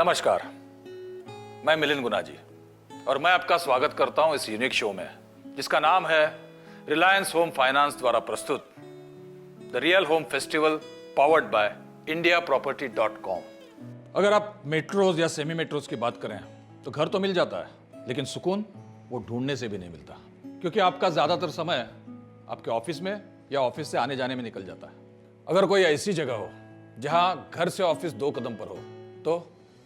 नमस्कार, मैं मिलिंद गुनाजी और मैं आपका स्वागत करता हूं इस यूनिक शो में जिसका नाम है रिलायंस होम फाइनेंस द्वारा प्रस्तुत the real home festival powered by indiaproperty.com। अगर आप मेट्रोज या सेमी मेट्रोज की बात करें तो घर तो मिल जाता है, लेकिन सुकून वो ढूंढने से भी नहीं मिलता, क्योंकि आपका ज्यादातर समय आपके ऑफिस में या ऑफिस से आने जाने में निकल जाता है। अगर कोई ऐसी जगह हो जहां घर से ऑफिस 2 कदम पर हो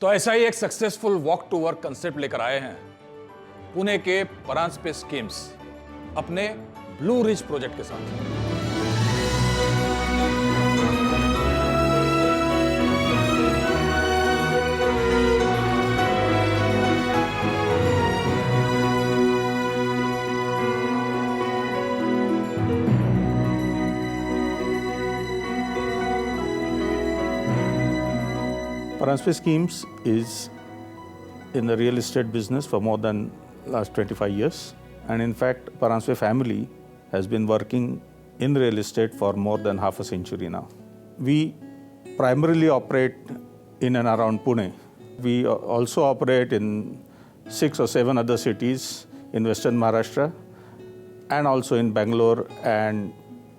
तो ऐसा ही एक successful walk to work concept लेकर आए हैं पुणे के परांजपे स्कीम्स अपने ब्लू रिज प्रोजेक्ट के साथ। Paranspe Schemes is in the real estate business for more than last 25 years, and in fact Paranspe family has been working in real estate for more than half a century now. We primarily operate in and around Pune. We also operate in 6 or 7 other cities in Western Maharashtra and also in Bangalore and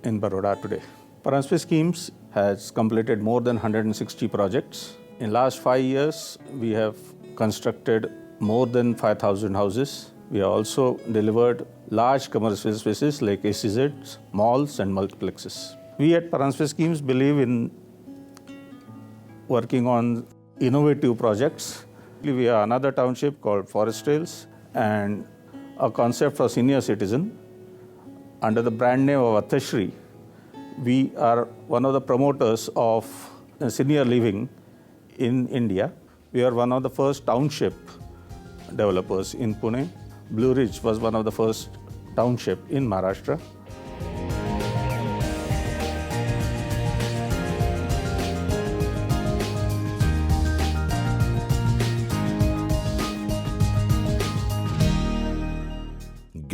in Baroda today. Paranspe Schemes has completed more than 160 projects. In last 5 years, we have constructed more than 5,000 houses. We have also delivered large commercial spaces like SEZs, malls and multiplexes. We at Paranspe Schemes believe in working on innovative projects. We have another township called Forest Trails and a concept for senior citizen. Under the brand name of Athashri, we are one of the promoters of senior living in India. We are one of the first township developers in Pune. Blue Ridge was one of the first township in Maharashtra.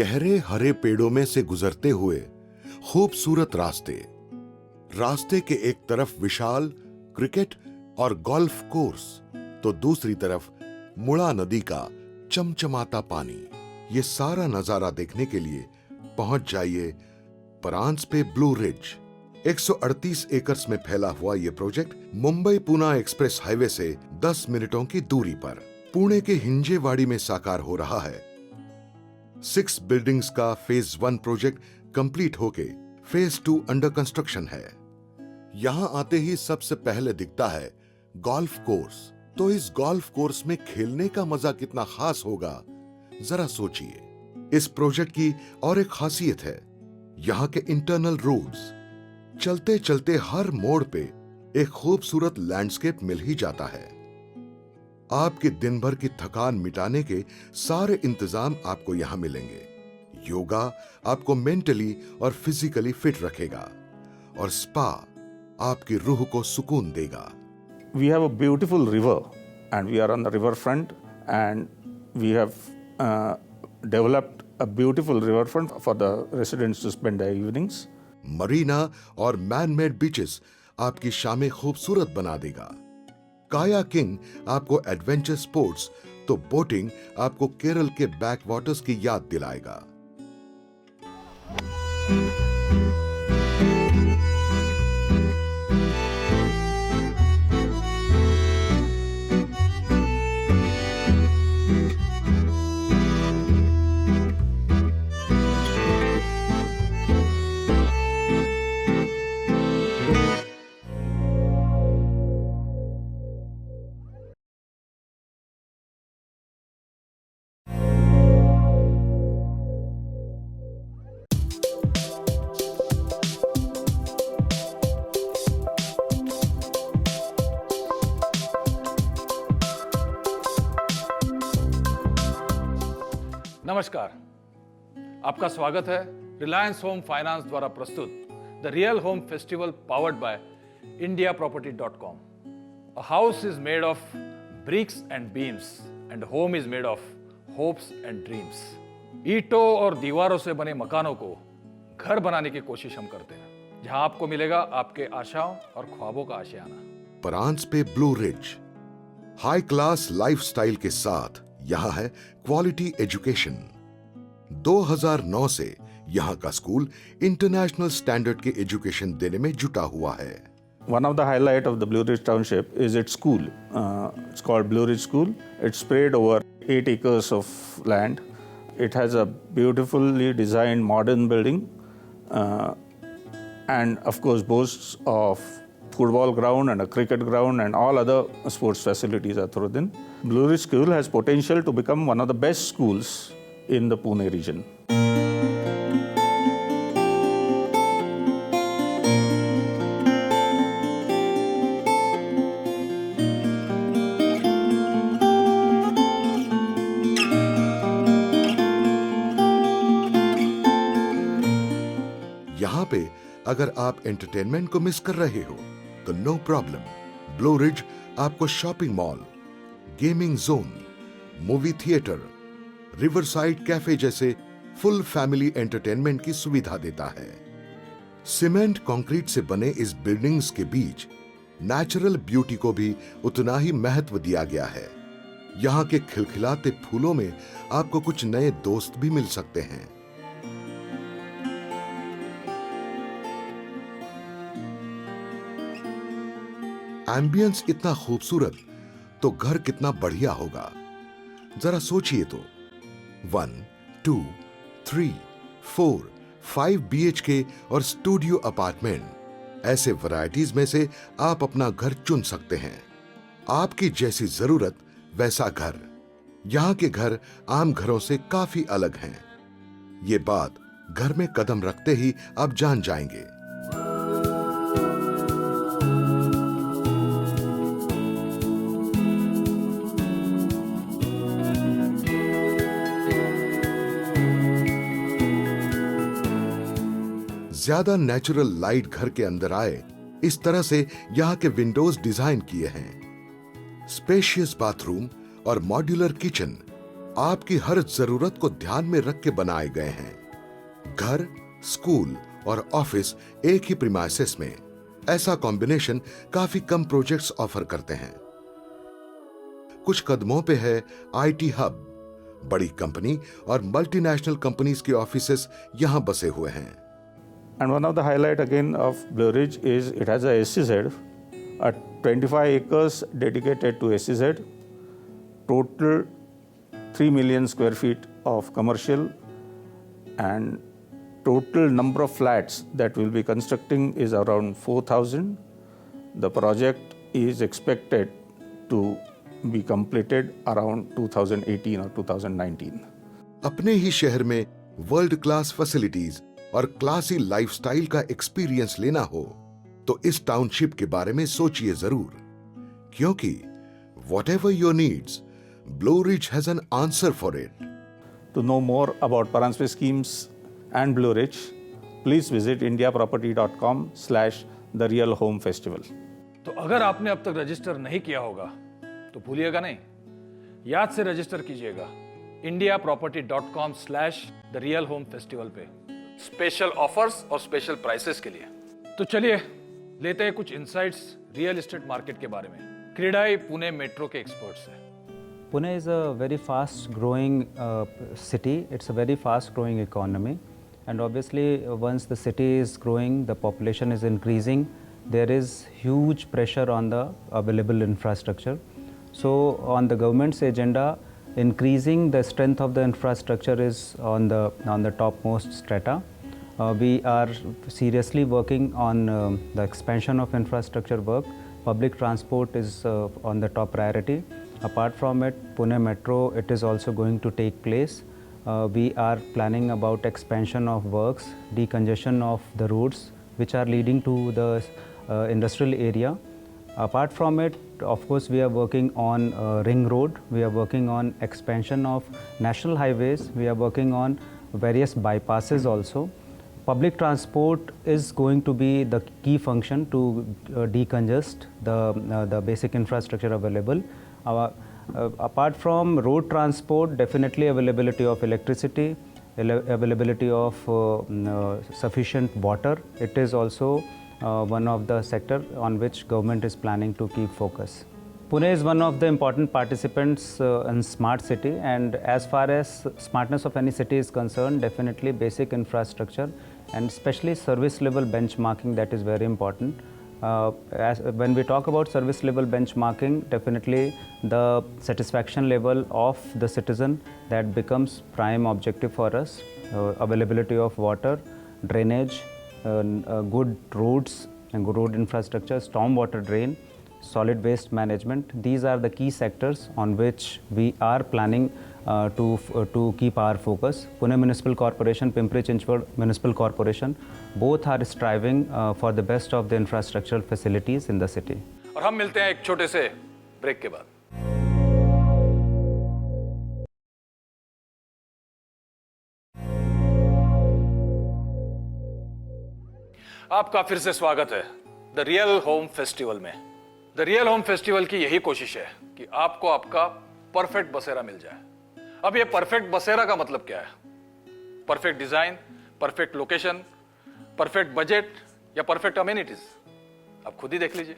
गहरे हरे पेड़ों में से गुजरते हुए खूबसूरत रास्ते के एक तरफ विशाल क्रिकेट और गोल्फ कोर्स तो दूसरी तरफ मुड़ा नदी का चमचमाता पानी। ये सारा नजारा देखने के लिए पहुंच जाइए परांजपे ब्लू रिज। 138 एकर्स में फैला हुआ ये project Mumbai Pune express highway से 10 मिनटों की दूरी पर पुणे के हिंजेवाड़ी में साकार हो रहा है। 6 बिल्डिंग्स का फेज 1 प्रोजेक्ट कंप्लीट होके फेज 2 अंडर कंस्ट्रक्शन है। यहां आते ही सबसे पहले दिखता है गोल्फ कोर्स। तो इस गोल्फ कोर्स में खेलने का मजा कितना खास होगा, जरा सोचिए। इस प्रोजेक्ट की और एक खासियत है यहां के इंटरनल रोड्स। चलते चलते हर मोड़ पे एक खूबसूरत लैंडस्केप मिल ही जाता है। आपके दिन भर की थकान मिटाने के सारे इंतजाम आपको यहां मिलेंगे। योगा आपको मेंटली और फिजिकली फिट रखेगा और स्पा आपकी रूह को सुकून देगा। We have a beautiful river and we are on the river front, and we have developed a beautiful riverfront for the residents to spend their evenings. Marina और मैन-मेड बीचेस आपकी शामें खूबसूरत बना देगा। काया किंग आपको एडवेंचर स्पोर्ट्स तो boating आपको केरल के बैक वाटर्स की याद दिलाएगा। नमस्कार, आपका स्वागत है रिलायंस होम फाइनेंस द्वारा प्रस्तुत the real home festival powered by indiaproperty.com। A house is made of bricks and beams and home is made of hopes and dreams। ईंटों और दीवारों से बने मकानों को घर बनाने की कोशिश हम करते हैं, जहां आपको मिलेगा आपके आशाओं और ख्वाबों का आशियाना। Paranjape Blue Ridge high class lifestyle के साथ यहां है क्वालिटी एजुकेशन। 2009 से यहां का स्कूल इंटरनेशनल स्टैंडर्ड के एजुकेशन देने में जुटा हुआ है। One of the highlight of the Blue Ridge Township is its school. It's called Blue Ridge School. It's spread over 8 acres of land. It has a beautifully designed modern building, and of course boasts of football ground and a cricket ground and all other sports facilities are thrown in. Blue Ridge School has potential to become one of the best schools in the Pune region. यहां पे अगर आप entertainment को miss कर रहे हो तो no problem. Blue ridge आपको shopping mall, gaming zone, movie theatre, riverside cafe जैसे फुल फैमिली एंटरटेनमेंट की सुविधा देता है। सीमेंट कंक्रीट से बने इस बिल्डिंग्स के बीच नेचुरल ब्यूटी को भी उतना ही महत्व दिया गया है। यहाँ के खिलखिलाते फूलों में आपको कुछ नए दोस्त भी मिल सकते हैं। एम्बियंस इतना खूबसूरत तो घर कितना बढ़िया होगा। जरा सोचिए तो 1, 2, 3, 4, 5 BHK और स्टूडियो अपार्टमेंट, ऐसे वैरायटीज में से आप अपना घर चुन सकते हैं। आपकी जैसी जरूरत वैसा घर। यहां के घर आम घरों से काफी अलग हैं। ये बात घर में कदम रखते ही आप जान जाएंगे। ज्यादा नेचुरल लाइट घर के अंदर आए, इस तरह से यहाँ के विंडोज डिजाइन किए हैं। स्पेशियस बाथरूम और मॉड्यूलर किचन आपकी हर जरूरत को ध्यान में रख के बनाए गए हैं। घर, स्कूल और ऑफिस एक ही प्रीमाइसेस में, ऐसा कॉम्बिनेशन काफी कम प्रोजेक्ट्स ऑफर करते हैं। कुछ कदमों पे है IT हब। बड़ी कंपनी और मल्टीनेशनल कंपनीज के ऑफिसेस यहां बसे हुए हैं। And one of the highlight again of Blue Ridge is it has a SEZ, a 25 acres dedicated to SEZ, total 3 million square feet of commercial, and total number of flats that we'll be constructing is around 4,000. The project is expected to be completed around 2018 or 2019. अपने ही शहर में world class facilities और classy lifestyle का experience लेना हो तो इस township के बारे में सोचिए जरूर, क्योंकि whatever your needs, Blue Ridge has an answer for it. To know more about Paranjpe schemes and Blue Ridge, please visit indiaproperty.com/therealhomefestival. तो अगर आपने अब तक रजिस्टर नहीं किया होगा तो भूलिएगा नहीं, याद से रजिस्टर कीजिएगा indiaproperty.com/therealhomefestival पे स्पेशल ऑफर्स और स्पेशल प्राइसेस के लिए। तो चलिए लेते हैं कुछ इनसाइट्स रियल एस्टेट मार्केट के बारे में क्रीडाई पुणे मेट्रो के एक्सपर्ट से। Pune is a very fast growing city. It's a very fast growing economy, and obviously once the city is growing, the population is increasing, there is huge pressure on the available infrastructure. So on the government's agenda, increasing the strength of the infrastructure is on the topmost strata. We are seriously working on the expansion of infrastructure work. Public transport is on the top priority. Apart from it, Pune Metro, it is also going to take place. We are planning about expansion of works, decongestion of the roads which are leading to the industrial area. Apart from it, of course, we are working on Ring Road. We are working on expansion of national highways. We are working on various bypasses also. Public transport is going to be the key function to decongest the basic infrastructure available. Apart from road transport, definitely availability of electricity, availability of sufficient water. It is also one of the sector on which government is planning to keep focus. Pune is one of the important participants in smart city, and as far as smartness of any city is concerned, definitely basic infrastructure and especially service level benchmarking, that is very important. When we talk about service level benchmarking, definitely the satisfaction level of the citizen, that becomes prime objective for us. Availability of water, drainage, good roads and good road infrastructure, storm water drain, solid waste management. These are the key sectors on which we are planning to keep our focus. Pune Municipal Corporation, Pimpri Chinchwad Municipal Corporation, both are striving for the best of the infrastructural facilities in the city. और हम मिलते हैं एक छोटे से break के बाद। आपका फिर से स्वागत है द रियल होम फेस्टिवल में। द रियल होम फेस्टिवल की यही कोशिश है कि आपको आपका परफेक्ट बसेरा मिल जाए। अब ये परफेक्ट बसेरा का मतलब क्या है? Perfect design, perfect location, perfect budget या परफेक्ट अमेनिटीज? आप खुद ही देख लीजिए।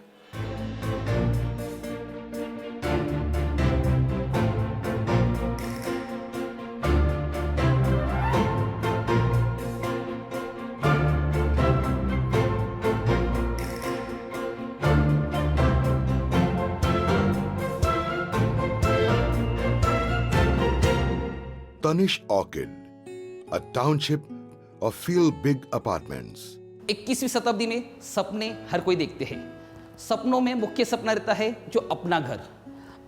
Tanish Orchid, a township of feel big apartments. 21वीं शताब्दी में सपने हर कोई देखते हैं। सपनों में मुख्य सपना रहता है जो अपना घर।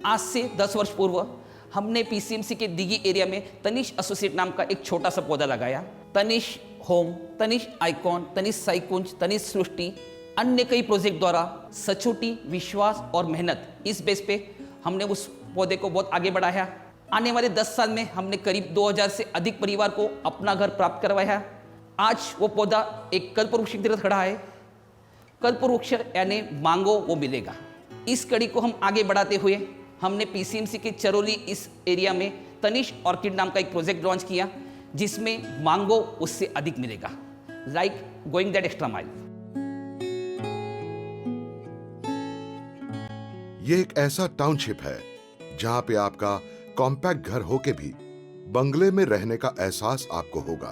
आज से 10 वर्ष पूर्व हमने पीसीएमसी के दिघी एरिया में तनिष एसोसिएट नाम का एक छोटा सा पौधा लगाया। तनिष होम, तनिष आइकॉन, तनिष साइकुंज, तनिष सृष्टि, अन्य कई प्रोजेक्ट द्वारा सचोटी, विश्वास और मेहनत, इस बेस पे हमने उस पौधे को बहुत आगे बढ़ाया। आने वाले 10 साल में हमने करीब 2000 से अधिक परिवार को अपना घर प्राप्त करवाया। आज वो पौधा एक कल्पवृक्ष की तरह खड़ा है। कल्पवृक्ष यानी मांगो वो मिलेगा। इस कड़ी को हम आगे बढ़ाते हुए हमने पीसीएमसी के चरोली इस एरिया में तनिष ऑर्किड नाम का एक प्रोजेक्ट लॉन्च किया, जिसमें मांगो उससे अधिक मिलेगा, like going that extra mile. ये एक ऐसा टाउनशिप है जहां पे आपका कॉम्पैक्ट घर होके भी बंगले में रहने का एहसास आपको होगा।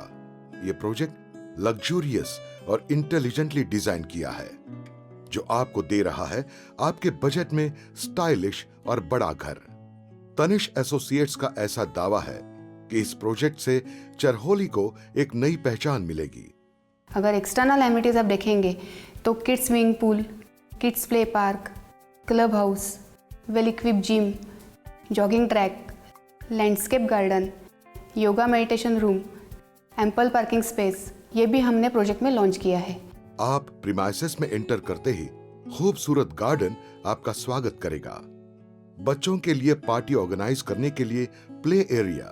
ये प्रोजेक्ट लग्जूरियस और इंटेलिजेंटली डिजाइन किया है, जो आपको दे रहा है आपके बजट में स्टाइलिश और बड़ा घर। तनिष एसोसिएट्स का ऐसा दावा है कि इस प्रोजेक्ट से चरहोली को एक नई पहचान मिलेगी। अगर एक्सटर्नल एमिनिटीज आप देखेंगे तो kids swimming pool, kids play park, club house, well equip gym, jogging track, landscape garden, yoga meditation room, ample parking space, ये भी हमने प्रोजेक्ट में लॉन्च किया है। आप प्रीमाइसेस में एंटर करते ही खूबसूरत गार्डन आपका स्वागत करेगा। बच्चों के लिए पार्टी ऑर्गेनाइज करने के लिए प्ले एरिया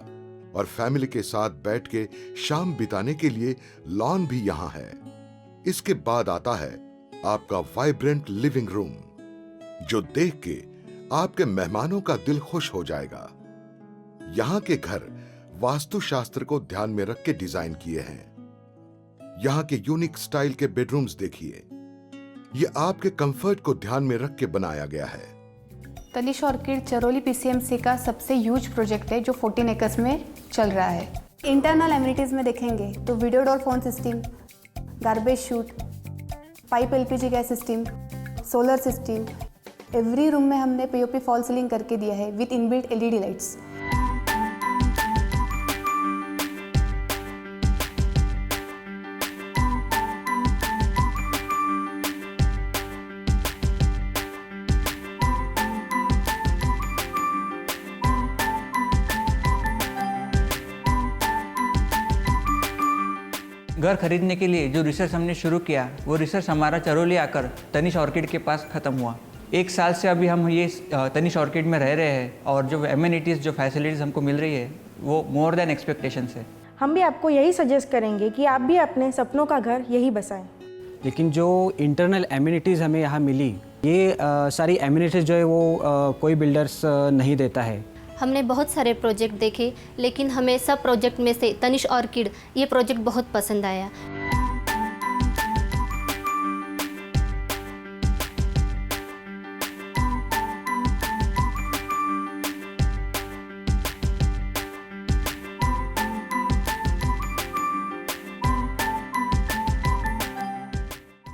और फैमिली के साथ बैठ के शाम बिताने के लिए लॉन भी यहाँ है। इसके बाद आता है आपका वाइब्रेंट लिविंग रूम, जो देख के आपके मेहमानों का दिल खुश हो जाएगा। यहाँ के घर वास्तुशास्त्र को ध्यान में रख के डिजाइन किए हैं। यहाँ के यूनिक स्टाइल के बेडरूम्स देखिए, ये आपके कंफर्ट को ध्यान में रख के बनाया गया है। तनिष ऑर्किड चरोली पीसीएमसी का सबसे ह्यूज प्रोजेक्ट है जो 14 एकर्स में चल रहा है। इंटरनल एमिनिटीज में देखेंगे तो video door phone system, garbage shoot, pipe LPG gas system, solar system, every room में हमने पीओपी फॉल सीलिंग करके दिया है विद इनबिल्ट एलईडी लाइट्स। घर खरीदने के लिए जो रिसर्च हमने शुरू किया, वो रिसर्च हमारा चरोली आकर तनिष ऑर्किड के पास ख़त्म हुआ। 1 साल से अभी हम ये तनिष ऑर्किड में रह रहे हैं और जो एमिनिटीज़, जो फैसिलिटीज़ हमको मिल रही है, वो मोर देन एक्सपेक्टेशंस है। हम भी आपको यही सजेस्ट करेंगे कि आप भी अपने सपनों का घर यही बसाएं। लेकिन जो इंटरनल एमिनिटीज़ हमें यहाँ मिली, ये सारी एमिनिटीज़ जो है वो कोई बिल्डर्स नहीं देता है। हमने बहुत सारे प्रोजेक्ट देखे, लेकिन हमें सब प्रोजेक्ट में से तनिष ऑर्किड ये प्रोजेक्ट बहुत पसंद आया।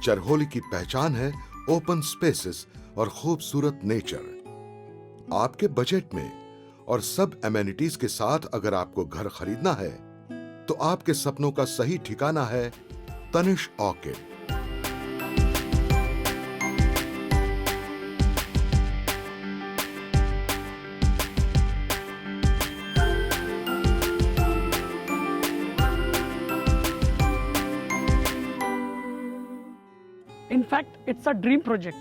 चरहोली की पहचान है ओपन स्पेसेस और खूबसूरत नेचर। आपके बजट में और सब एमेनिटीज के साथ अगर आपको घर खरीदना है तो आपके सपनों का सही ठिकाना है Tanish orchid. In fact it's a dream project.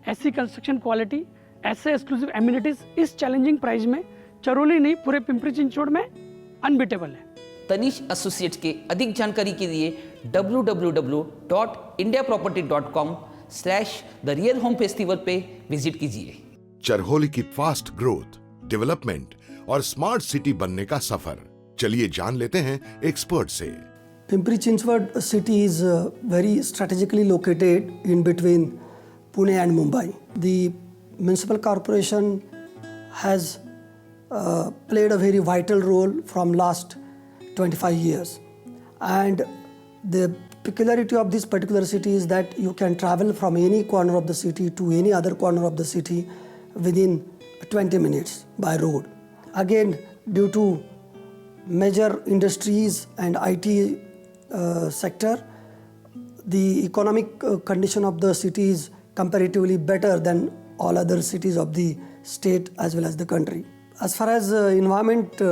ऐसी कंस्ट्रक्शन क्वालिटी, ऐसे एक्सक्लूसिव एमिनिटीज इस चैलेंजिंग प्राइस में चरोली नहीं पूरे पिंपरी चिंचवड़ में अनबीटेबल है। तनिष एसोसिएट्स के अधिक जानकारी के लिए www.indiaproperty.com/therealhomefestival पे विजिट कीजिए। चरहोली की फास्ट ग्रोथ, डेवलपमेंट और स्मार्ट सिटी बनने का सफर, चलिए जान लेते हैं एक्सपर्ट से। Pimpri Chinchwad city is very strategically located in between Pune and Mumbai. The municipal corporation has played a very vital role from last 25 years. And the peculiarity of this particular city is that you can travel from any corner of the city to any other corner of the city within 20 minutes by road. Again, due to major industries and IT sector, the economic condition of the city is comparatively better than all other cities of the state as well as the country. As far as environment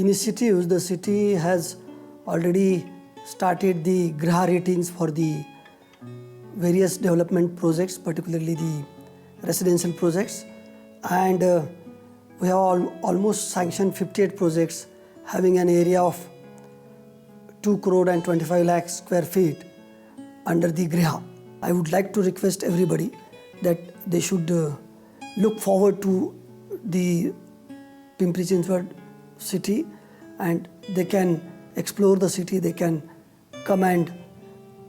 initiatives, the city has already started the GRIHA ratings for the various development projects, particularly the residential projects, and we have almost sanctioned 58 projects having an area of 2 crore and 25 lakh square feet under the GRIHA. I would like to request everybody that they should look forward to the Pimpri Chinchwad city and they can explore the city, they can come and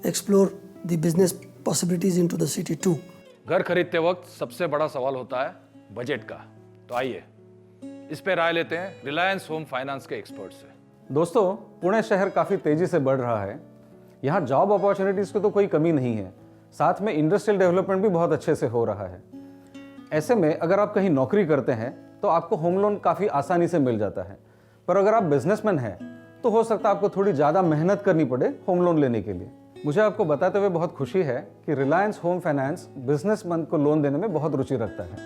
explore the business possibilities into the city too. घर खरीदते वक्त सबसे बड़ा सवाल होता है budget का। तो आइए इस पे राय लेते हैं रिलायंस होम फाइनेंस के एक्सपर्ट से। दोस्तों, पुणे शहर काफ़ी तेज़ी से बढ़ रहा है। यहाँ जॉब अपॉर्चुनिटीज़ की तो कोई कमी नहीं है, साथ में इंडस्ट्रियल डेवलपमेंट भी बहुत अच्छे से हो रहा है। ऐसे में अगर आप कहीं नौकरी करते हैं तो आपको होम लोन काफ़ी आसानी से मिल जाता है, पर अगर आप बिजनेसमैन हैं तो हो सकता है आपको थोड़ी ज़्यादा मेहनत करनी पड़े होम लोन लेने के लिए। मुझे आपको बताते हुए बहुत खुशी है कि रिलायंस होम फाइनेंस बिजनेसमैन को लोन देने में बहुत रुचि रखता है।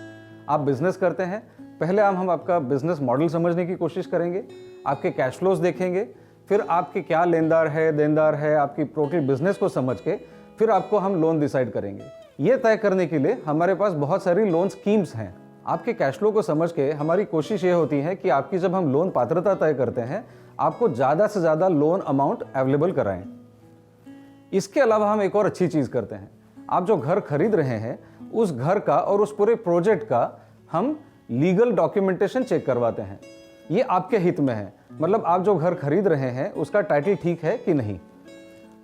आप बिजनेस करते हैं, पहले हम आपका बिजनेस मॉडल समझने की कोशिश करेंगे, आपके कैश फ्लोज देखेंगे, फिर आपके क्या लेनदार है, देनदार है, आपकी टोटल बिजनेस को समझ के फिर आपको हम लोन डिसाइड करेंगे। ये तय करने के लिए हमारे पास बहुत सारी लोन स्कीम्स हैं। आपके कैश फ्लो को समझ के हमारी कोशिश ये होती है कि आपकी जब हम लोन पात्रता तय करते हैं, आपको ज़्यादा से ज़्यादा लोन अमाउंट अवेलेबल कराएं। इसके अलावा हम एक और अच्छी चीज़ करते हैं। आप जो घर खरीद रहे हैं उस घर का और उस पूरे प्रोजेक्ट का हम लीगल डॉक्यूमेंटेशन चेक करवाते हैं। ये आपके हित में है, मतलब आप जो घर खरीद रहे हैं उसका टाइटल ठीक है कि नहीं।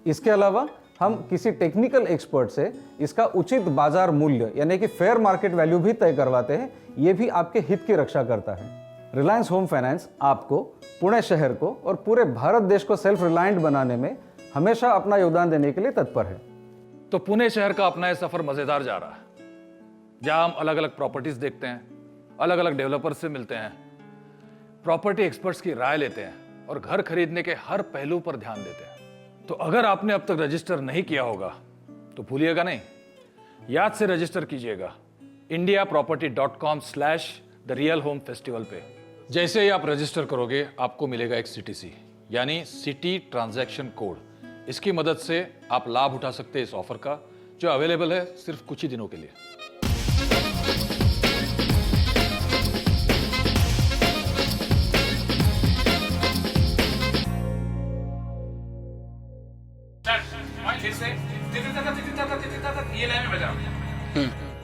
इसके अलावा हम किसी टेक्निकल एक्सपर्ट से इसका उचित बाजार मूल्य यानी कि फेयर मार्केट वैल्यू भी तय करवाते हैं। ये भी आपके हित की रक्षा करता है। रिलायंस होम फाइनेंस आपको, पुणे शहर को और पूरे भारत देश को सेल्फ रिलायंट बनाने में हमेशा अपना योगदान देने के लिए तत्पर है। तो पुणे शहर का अपना यह सफर मजेदार जा रहा है, जहां हम अलग अलग प्रॉपर्टीज देखते हैं, अलग अलग डेवलपर्स से मिलते हैं, प्रॉपर्टी एक्सपर्ट्स की राय लेते हैं और घर खरीदने के हर पहलू पर ध्यान देते हैं। तो अगर आपने अब तक रजिस्टर नहीं किया होगा तो भूलिएगा नहीं, याद से रजिस्टर कीजिएगा indiaproperty.com/therealhomefestival पे। जैसे ही आप रजिस्टर करोगे आपको मिलेगा एक CTC यानी सिटी ट्रांजैक्शन कोड। इसकी मदद से आप लाभ उठा सकते हैं इस ऑफर का, जो अवेलेबल है सिर्फ कुछ ही दिनों के लिए।